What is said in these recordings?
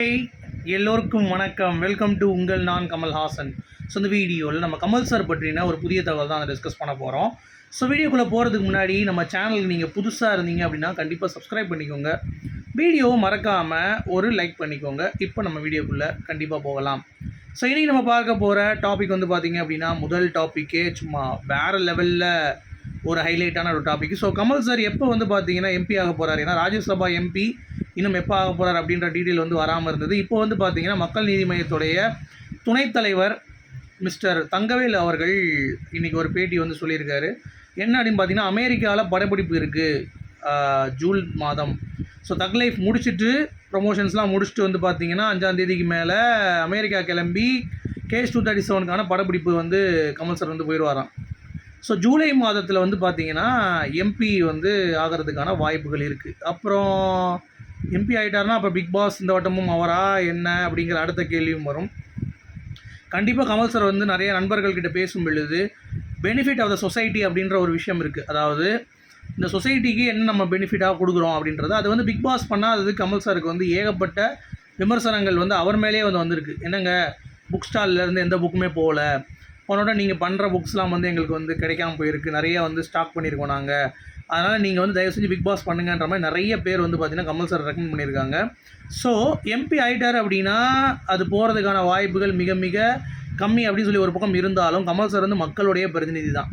எல்லோருக்கும் வணக்கம். Welcome to உங்கள் நான் கமல்ஹாசன். ஸோ இந்த வீடியோவில் நம்ம கமல் சார் பற்றின ஒரு புதிய தகவல் தான் டிஸ்கஸ் பண்ண போகிறோம். ஸோ வீடியோக்குள்ளே போகிறதுக்கு முன்னாடி நம்ம சேனலுக்கு நீங்கள் புதுசாக இருந்தீங்க அப்படின்னா கண்டிப்பாக சப்ஸ்கிரைப் பண்ணிக்கோங்க. வீடியோவை மறக்காமல் ஒரு லைக் பண்ணிக்கோங்க. இப்போ நம்ம வீடியோக்குள்ளே கண்டிப்பாக போகலாம். ஸோ இன்றைக்கி நம்ம பார்க்க போகிற டாபிக் வந்து பார்த்திங்க அப்படின்னா முதல் டாப்பிக்கே சும்மா வேறு லெவலில் ஒரு ஹைலைட்டான ஒரு டாபிக். ஸோ கமல் சார் எப்போ வந்து பார்த்தீங்கன்னா எம்பி ஆக போகிறார், ஏன்னா ராஜ்யசபா எம்பி இன்னும் எப்போ ஆக போகிறார் அப்படின்ற டீட்டெயில் வந்து வராமல் இருந்தது. இப்போ வந்து பார்த்தீங்கன்னா மக்கள் நீதி மையத்துடைய துணைத் தலைவர் மிஸ்டர் தங்கவேல் அவர்கள் இன்றைக்கி ஒரு பேட்டி வந்து சொல்லியிருக்காரு. என்ன அப்படின்னு பார்த்தீங்கன்னா, அமெரிக்காவில் படப்பிடிப்பு இருக்குது ஜூன் மாதம். ஸோ தக் லைஃப் முடிச்சுட்டு ப்ரொமோஷன்ஸ்லாம் முடிச்சுட்டு வந்து பார்த்தீங்கன்னா 5ஆம் தேதிக்கு மேலே அமெரிக்கா கிளம்பி கேஸ் 237க்கான படப்பிடிப்பு வந்து கமல் சார் வந்து போயிடுவாராம். ஸோ ஜூலை மாதத்தில் வந்து பார்த்திங்கன்னா எம்பி வந்து ஆகிறதுக்கான வாய்ப்புகள் இருக்குது. அப்புறம் எம்பி ஆகிட்டார்னா அப்போ பிக் பாஸ் இந்த வட்டமும் அவரா என்ன அப்படிங்கிற அடுத்த கேள்வியும் வரும். கண்டிப்பாக கமல் சார் வந்து நிறைய நண்பர்கள்கிட்ட பேசும் பொழுது பெனிஃபிட் ஆஃப் த சொசைட்டி அப்படின்ற ஒரு விஷயம் இருக்குது. அதாவது இந்த சொசைட்டிக்கு என்ன நம்ம பெனிஃபிட்டாக கொடுக்குறோம் அப்படின்றது, அது வந்து பிக் பாஸ் பண்ணாதது கமல் சாருக்கு வந்து ஏகப்பட்ட விமர்சனங்கள் வந்து அவர் மேலேயே வந்து வந்திருக்கு. என்னங்க புக் ஸ்டால்லேருந்து எந்த புக்குமே போகல, போனோட நீங்கள் பண்ணுற புக்ஸ்லாம் வந்து எங்களுக்கு வந்து கிடைக்காம போயிருக்கு, நிறைய வந்து ஸ்டாக் பண்ணியிருக்கோம் நாங்கள், அதனால் நீங்கள் வந்து தயவு செஞ்சு பிக் பாஸ் பண்ணுங்கன்ற மாதிரி நிறைய பேர் வந்து பார்த்திங்கன்னா கமல் சார் ரெக்கமெண்ட் பண்ணியிருக்காங்க. ஸோ எம்பி ஆகிட்டார் அப்படின்னா அது போகிறதுக்கான வாய்ப்புகள் மிக மிக கம்மி அப்படின்னு சொல்லி ஒரு பக்கம் இருந்தாலும், கமல் சார் வந்து மக்களுடைய பிரதிநிதி தான்.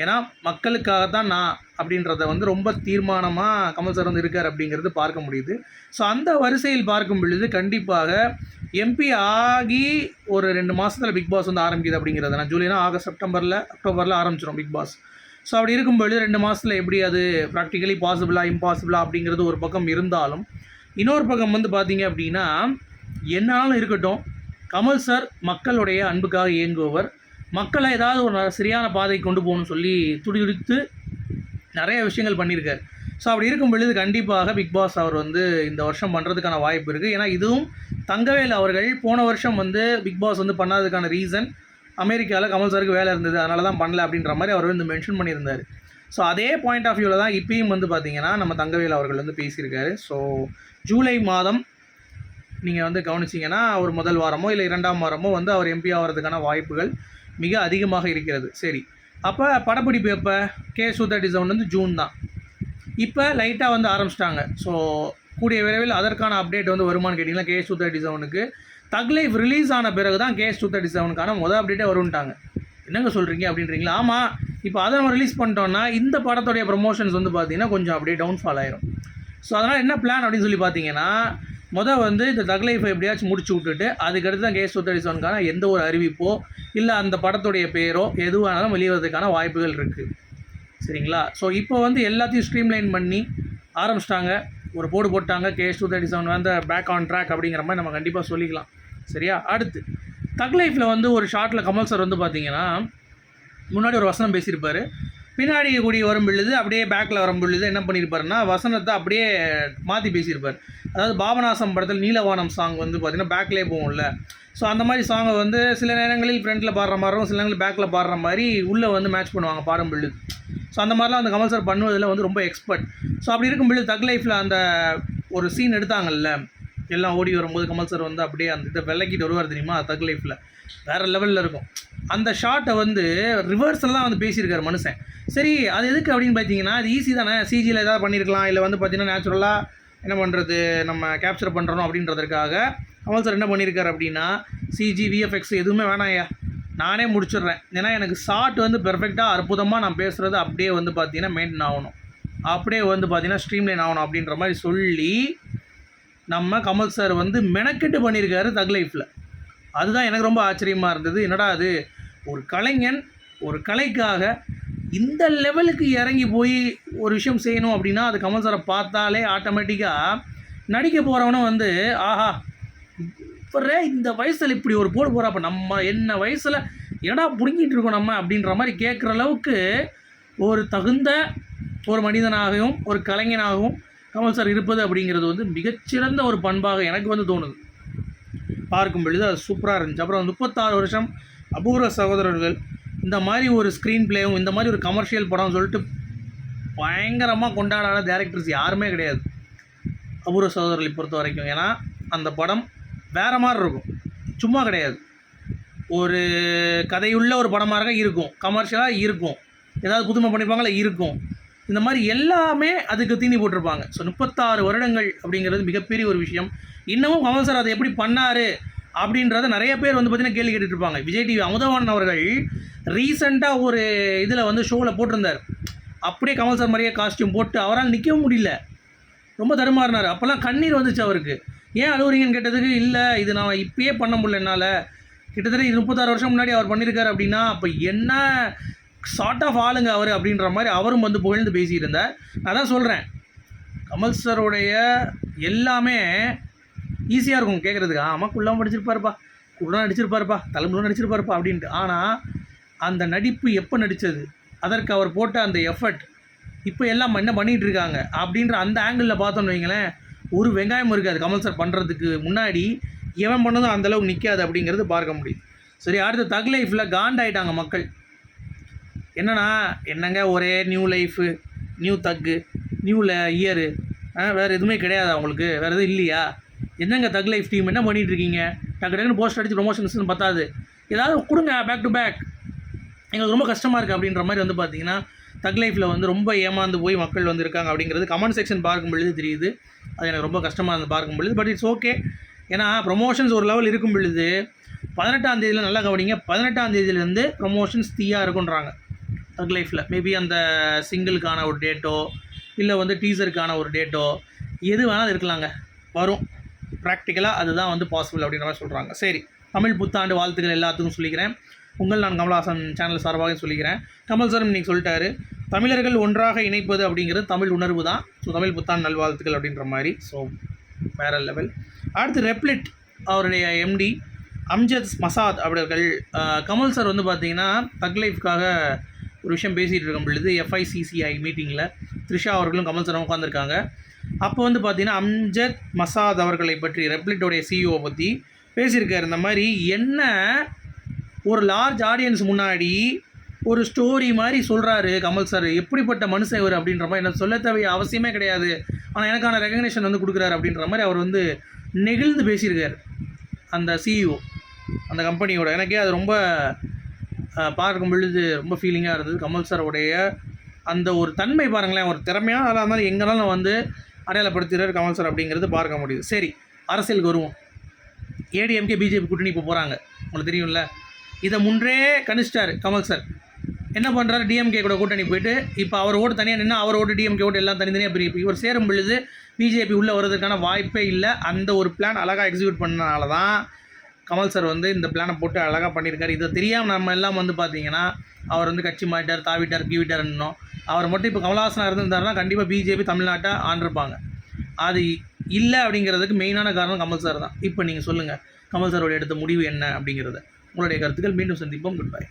ஏன்னா மக்களுக்காகத்தான் நான் அப்படின்றத வந்து ரொம்ப தீர்மானமாக கமல் சார் வந்து இருக்கார் அப்படிங்கிறது பார்க்க முடியுது. ஸோ அந்த வரிசையில் பார்க்கும் பொழுது கண்டிப்பாக எம்பி ஆகி ஒரு 2 மாதத்தில் பிக் பாஸ் வந்து ஆரம்பிக்குது அப்படிங்கிறது. நான் ஜூலைனா ஆகஸ்ட் அக்டோபரில் ஆரம்பிச்சிடும் பிக் பாஸ். ஸோ அப்படி இருக்கும்பொழுது 2 மாதத்தில் எப்படி அது ப்ராக்டிக்கலி பாசிபிளா இம்பாசிபிளா அப்படிங்கிறது ஒரு பக்கம் இருந்தாலும், இன்னொரு பக்கம் வந்து பார்த்திங்க அப்படின்னா என்னாலும் இருக்கட்டும், கமல் சார் மக்களுடைய அன்புக்காக இயங்குபவர். மக்களை ஏதாவது ஒரு சரியான பாதை கொண்டு போகணும்னு சொல்லி துடிதுடித்து நிறைய விஷயங்கள் பண்ணியிருக்கார். ஸோ அப்படி இருக்கும் பொழுது கண்டிப்பாக பிக் பாஸ் அவர் வந்து இந்த வருஷம் பண்ணுறதுக்கான வாய்ப்பு இருக்குது. ஏன்னா இதுவும் தங்கவேல் அவர்கள் போன வருஷம் வந்து பிக் பாஸ் வந்து பண்ணாததுக்கான ரீசன் அமெரிக்காவில் கமல் சாருக்கு வேலை இருந்தது, அதனால தான் பண்ணல அப்படின்ற மாதிரி அவர் வந்து மென்ஷன் பண்ணியிருந்தார். ஸோ அதே பாயிண்ட் ஆஃப் வியூவில் தான் இப்பயும் வந்து பார்த்திங்கன்னா நம்ம தங்கவேல் அவர்கள் வந்து பேசியிருக்காரு. ஸோ ஜூலை மாதம் நீங்கள் வந்து கவனிச்சிங்கன்னா ஒரு முதல் வாரமோ இல்லை 2ஆம் வாரமோ வந்து அவர் எம்பி ஆகிறதுக்கான வாய்ப்புகள் மிக அதிகமாக இருக்கிறது. சரி, அப்போ படப்பிடிப்பு எப்போ? கேஸ் 237 வந்து ஜூன் தான். இப்போ லைட்டாக வந்து ஆரம்பிச்சிட்டாங்க. ஸோ கூடிய விரைவில் அதற்கான அப்டேட் வந்து வருமானு கேட்டிங்கன்னா, கேஸ் 237க்கு தக் லைஃப் ரிலீஸ் ஆன பிறகு தான் கேஸ் 237க்கான அப்டேட்டே வரும்ட்டாங்க. என்னங்க சொல்கிறீங்க அப்படின்றீங்களா? ஆமாம், இப்போ அதை நம்ம ரிலீஸ் பண்ணிட்டோன்னா இந்த படத்துடைய ப்ரொமோஷன்ஸ் வந்து பார்த்திங்கன்னா கொஞ்சம் அப்படியே டவுன்ஃபால் ஆயிரும். ஸோ அதனால் என்ன பிளான் அப்படின்னு சொல்லி பார்த்தீங்கன்னா, வந்து இந்த தக் லைஃபை எப்படியாச்சும் முடிச்சு விட்டுட்டு அதுக்கடுத்து தான் கேஸ் 237க்கான எந்த ஒரு அறிவிப்போ இல்லை அந்த படத்துடைய பேரோ எதுவானாலும் வெளிவரதுக்கான வாய்ப்புகள் இருக்குது. சரிங்களா? ஸோ இப்போ வந்து எல்லாத்தையும் ஸ்ட்ரீம்லைன் பண்ணி ஆரம்பிச்சிட்டாங்க, ஒரு போர்டு போட்டாங்க. கேஸ் 237 வந்து பேக் ஆன் ட்ராக் அப்படிங்கிற மாதிரி நம்ம கண்டிப்பாக சொல்லிக்கலாம். சரியா? அடுத்து தக் லைஃப்பில் வந்து ஒரு ஷார்ட்டில் கமல் சார் வந்து பார்த்திங்கன்னா முன்னாடி ஒரு வசனம் பேசியிருப்பார். பின்னாடி கூடி வரும் பொழுது அப்படியே பேக்கில் வரும் பொழுது என்ன பண்ணியிருப்பாருன்னா வசனத்தை அப்படியே மாற்றி பேசியிருப்பார். அதாவது பாபநாசம் படத்தில் நீலவானம் சாங் வந்து பார்த்திங்கன்னா பேக்லேயே போகும்ல. ஸோ அந்த மாதிரி சாங்கை வந்து சில நேரங்களில் ஃப்ரண்ட்டில் பாடுற மாதிரியும் சில நேரங்களில் பேக்கில் பாடுற மாதிரி உள்ளே வந்து மேட்ச் பண்ணுவாங்க பாடும் பொழுது. ஸோ அந்த மாதிரிலாம் அந்த கமல் சார் பண்ணுவதில் வந்து ரொம்ப எக்ஸ்பர்ட். ஸோ அப்படி இருக்கும் பொழுது தக் லைஃப்பில் அந்த ஒரு சீன் எடுத்தாங்கல்ல, எல்லாம் ஓடி வரும்போது கமல் சார் வந்து அப்படியே அந்த இதை விளக்கிட்டு வருவார் தெரியுமா, தக் லைஃப்பில் வேறு லெவலில் இருக்கும். அந்த ஷார்ட்டை வந்து ரிவர்ஸில் தான் வந்து பேசியிருக்காரு மனுஷன். சரி, அது எதுக்கு அப்படின்னு பார்த்தீங்கன்னா, அது ஈஸி தானே, சிஜியில் ஏதாவது பண்ணியிருக்கலாம், இல்லை வந்து பார்த்திங்கன்னா நேச்சுரலாக என்ன பண்ணுறது நம்ம கேப்சர் பண்ணுறோம் அப்படின்றதுக்காக கமல் சார் என்ன பண்ணியிருக்காரு அப்படின்னா, சிஜி விஎஃப்எக்ஸ் எதுவுமே வேணாயா, நானே முடிச்சிடுறேன். ஏன்னா எனக்கு ஷார்ட் வந்து பெர்ஃபெக்டாக அற்புதமாக நான் பேசுகிறது அப்படியே வந்து பார்த்திங்கன்னா மெயின்டைன் ஆகணும், அப்படியே வந்து பார்த்திங்கன்னா ஸ்ட்ரீம்லைன் ஆகணும் அப்படின்ற மாதிரி சொல்லி நம்ம கமல் சார் வந்து மெனக்கெட்டு பண்ணியிருக்காரு தக் லைஃப்பில். அதுதான் எனக்கு ரொம்ப ஆச்சரியமாக இருந்தது. என்னடா அது, ஒரு கலைஞன் ஒரு கலைக்காக இந்த லெவலுக்கு இறங்கி போய் ஒரு விஷயம் செய்யணும் அப்படின்னா அது கமல் சாரை பார்த்தாலே ஆட்டோமேட்டிக்காக நடிக்க போகிறவனும் வந்து ஆஹா இப்போ இந்த வயசில் இப்படி ஒரு போட போகிறா, அப்போ நம்ம என்ன வயசில் ஏடா பிடுங்கிட்டு இருக்கோம் நம்ம அப்படின்ற மாதிரி கேட்குற அளவுக்கு ஒரு தகுந்த ஒரு மனிதனாகவும் ஒரு கலைஞனாகவும் கமல் சார் இருப்பது அப்படிங்கிறது வந்து மிகச்சிறந்த ஒரு பண்பாக எனக்கு வந்து தோணுது. பார்க்கும் பொழுது அது சூப்பராக இருந்துச்சு. அப்புறம் 36 வருஷம் அபூர்வ சகோதரர்கள், இந்த மாதிரி ஒரு ஸ்க்ரீன் பிளேவும் இந்த மாதிரி ஒரு கமர்ஷியல் படம்னு சொல்லிட்டு பயங்கரமாக கொண்டாடாத டேரக்டர்ஸ் யாருமே கிடையாது அபூர்வ சகோதரர்களை பொறுத்த வரைக்கும். ஏன்னா அந்த படம் வேறு மாதிரி இருக்கும், சும்மா கிடையாது. ஒரு கதையுள்ள ஒரு படமாக இருக்கும், கமர்ஷியலாக இருக்கும், ஏதாவது புதுமை பண்ணியிருப்பாங்களா இருக்கும். இந்த மாதிரி எல்லாமே அதுக்கு தீனி போட்டிருப்பாங்க. ஸோ 36 வருடங்கள் அப்படிங்கிறது மிகப்பெரிய ஒரு விஷயம். இன்னமும் கமல் சார் அதை எப்படி பண்ணார் அப்படின்றத நிறைய பேர் வந்து பார்த்திங்கன்னா கேள்வி கேட்டுட்ருப்பாங்க. விஜய் டிவி அமுதவாணன் அவர்கள் ரீசெண்டாக ஒரு இதில் வந்து ஷோவில் போட்டிருந்தார். அப்படியே கமல் சார் மாதிரியே காஸ்டியூம் போட்டு அவரால் நிற்கவும் முடியல, ரொம்ப தடுமாறினார். அப்போல்லாம் கண்ணீர் வந்துச்சு அவருக்கு. ஏன் அழுவுறீங்கன்னு கேட்டதுக்கு, இல்லை இது நான் இப்பயே பண்ண முடியல என்னால், கிட்டத்தட்ட 36 வருஷம் முன்னாடி அவர் பண்ணியிருக்காரு அப்படின்னா அப்போ என்ன சார்ட் ஆஃப் ஆளுங்க அவர் அப்படின்ற மாதிரி அவரும் வந்து புகழ்ந்து பேசிகிட்டு இருந்தார். நான் தான் சொல்கிறேன், கமல் சாரோடைய எல்லாமே ஈஸியாக இருக்கும் கேட்குறதுக்கு. ஆமாம், குள்ளாம படிச்சிருப்பாருப்பா, குள்ளா நடிச்சிருப்பாருப்பா, தலைமுறை நடிச்சிருப்பாருப்பா அப்படின்ட்டு. ஆனால் அந்த நடிப்பு எப்போ நடித்தது, அதற்கு அவர் போட்ட அந்த எஃபர்ட், இப்போ எல்லாம் என்ன பண்ணிகிட்டு இருக்காங்க அப்படின்ற அந்த ஆங்கிளில் பார்த்தோன்னு வைங்களேன், ஒரு வெங்காயம் இருக்காது கமல் சார் பண்ணுறதுக்கு முன்னாடி. எவன் பண்ணதும் அந்தளவுக்கு நிற்காது அப்படிங்கிறது பார்க்க முடியுது. சரி, அடுத்து தக் லைஃப்பில் காண்டாயிட்டாங்க மக்கள். என்னங்க ஒரே நியூ லைஃபு, நியூ தக்கு, நியூ இயரு, வேறு எதுவுமே கிடையாது அவங்களுக்கு, வேறு எதுவும் இல்லையா? என்னங்க தக் லைஃப் டீம் என்ன பண்ணிகிட்டு இருக்கீங்க? டக்கு டக்குன்னு போஸ்ட் அடித்து ப்ரொமோஷன்ஸ்னு பத்தாது, ஏதாவது கொடுங்க பேக் டு பேக், எங்களுக்கு ரொம்ப கஷ்டமாக இருக்குது அப்படின்ற மாதிரி வந்து பார்த்திங்கன்னா தக் லைஃப்பில் வந்து ரொம்ப ஏமாந்து போய் மக்கள் வந்து இருக்காங்க அப்படிங்கிறது கமெண்ட் செக்ஷன் பார்க்கும் பொழுது தெரியுது. அது எனக்கு ரொம்ப கஷ்டமாக இருந்து பார்க்கும் பொழுது. பட் இட்ஸ் ஓகே, ஏன்னா ப்ரொமோஷன்ஸ் ஒரு லெவல் இருக்கும் பொழுது 18ஆம் தேதியில் நல்லா கவனிங்க, 18ஆம் தேதியிலேருந்து ப்ரொமோஷன்ஸ் தீயாக இருக்குன்றாங்க தக் லைஃப்பில். மேபி அந்த சிங்கிளுக்கான ஒரு டேட்டோ இல்லை வந்து டீசருக்கான ஒரு டேட்டோ எது வேணாலும் இருக்கலாங்க, வரும். ப்ராக்டிக்கலாக அதுதான் வந்து பாசிபிள் அப்படின்ற மாதிரி சொல்கிறாங்க. சரி, தமிழ் புத்தாண்டு வாழ்த்துக்கள் எல்லாத்துக்கும் சொல்லிக்கிறேன். நான் கமல்ஹாசன் சேனல் சார்பாக சொல்லிக்கிறேன். கமல் சார் இன்றைக்கி சொல்லிட்டாரு, தமிழர்கள் ஒன்றாக இணைப்பது அப்படிங்கிறது தமிழ் உணர்வு தான். ஸோ தமிழ் புத்தாண்டு நல்வாழ்த்துக்கள் அப்படின்ற மாதிரி. ஸோ வேறு லெவல். அடுத்து ரெப்லிட் அவருடைய எம்டி அம்ஜத் மசாத் அவர்கள் கமல் சார் வந்து பார்த்திங்கன்னா தக் லைஃப்காக ஒரு விஷயம் பேசிகிட்டு இருக்கும் பொழுது FICCI மீட்டிங்கில் த்ரிஷா அவர்களும் கமல் சாரும் உட்காந்துருக்காங்க. அப்போ வந்து பார்த்திங்கன்னா அம்ஜத் மசாத் அவர்களை பற்றி, ரெப்லிட்டோடைய CEO பற்றி பேசியிருக்காரு. இந்த மாதிரி என்ன ஒரு லார்ஜ் ஆடியன்ஸ் முன்னாடி ஒரு ஸ்டோரி மாதிரி சொல்கிறாரு கமல் சார், எப்படிப்பட்ட மனுஷன் இவர் அப்படின்ற மாதிரி, எனக்கு சொல்ல தேவைய அவசியமே கிடையாது, ஆனால் எனக்கான ரெகக்னேஷன் வந்து கொடுக்குறாரு அப்படின்ற மாதிரி அவர் வந்து நெகிழ்ந்து பேசியிருக்கார் அந்த CEO அந்த கம்பெனியோட. எனக்கே அது ரொம்ப பார்க்கும் பொழுது ரொம்ப ஃபீலிங்காக இருந்தது. கமல் சாரோடைய அந்த ஒரு தன்மை பாருங்களேன், ஒரு திறமையான ஆளாக இருந்தாலும் எங்கேனாலும் வந்து அடையாளப்படுத்துகிறார் கமல் சார் அப்படிங்கிறது பார்க்க முடியுது. சரி, அரசியலுக்கு வருவோம். ADMK BJP கூட்டணி இப்போ போகிறாங்க, உங்களுக்கு தெரியும்ல. இதை முன்றே கணிச்சிட்டார் கமல் சார். என்ன பண்ணுறாரு, DMK கூட கூட்டணி போயிட்டு இப்போ அவர் ஓட்டு தனியாக நின்று அவர் ஓட்டு DMK ஓட்டு எல்லாம் தனித்தனியாக பிரிப்பு. இவர் சேரும் பொழுது BJP உள்ளே வர்றதுக்கான வாய்ப்பே இல்லை. அந்த ஒரு பிளான் அழகாக எக்ஸிக்யூட் பண்ணனால தான் கமல் சார் வந்து இந்த பிளானை போட்டு அழகாக பண்ணியிருக்காரு. இதை தெரியாமல் நம்ம எல்லாம் வந்து பார்த்திங்கன்னா அவர் வந்து கட்சி மாட்டார், தாவிட்டார், கீவிட்டார்னோம். அவர் மட்டும் இப்போ கமல்ஹாசனாக இருந்திருந்தாருன்னா கண்டிப்பாக BJP தமிழ்நாட்டை ஆண்டிருப்பாங்க. அது இல்லை அப்படிங்கிறதுக்கு மெயினான காரணம் கமல் சார் தான். இப்போ நீங்கள் சொல்லுங்கள், கமல் சாரோட எடுத்த முடிவு என்ன அப்படிங்கிறத. உங்களுடைய கருத்துக்கள். மீண்டும் சந்திப்போம். Good bye.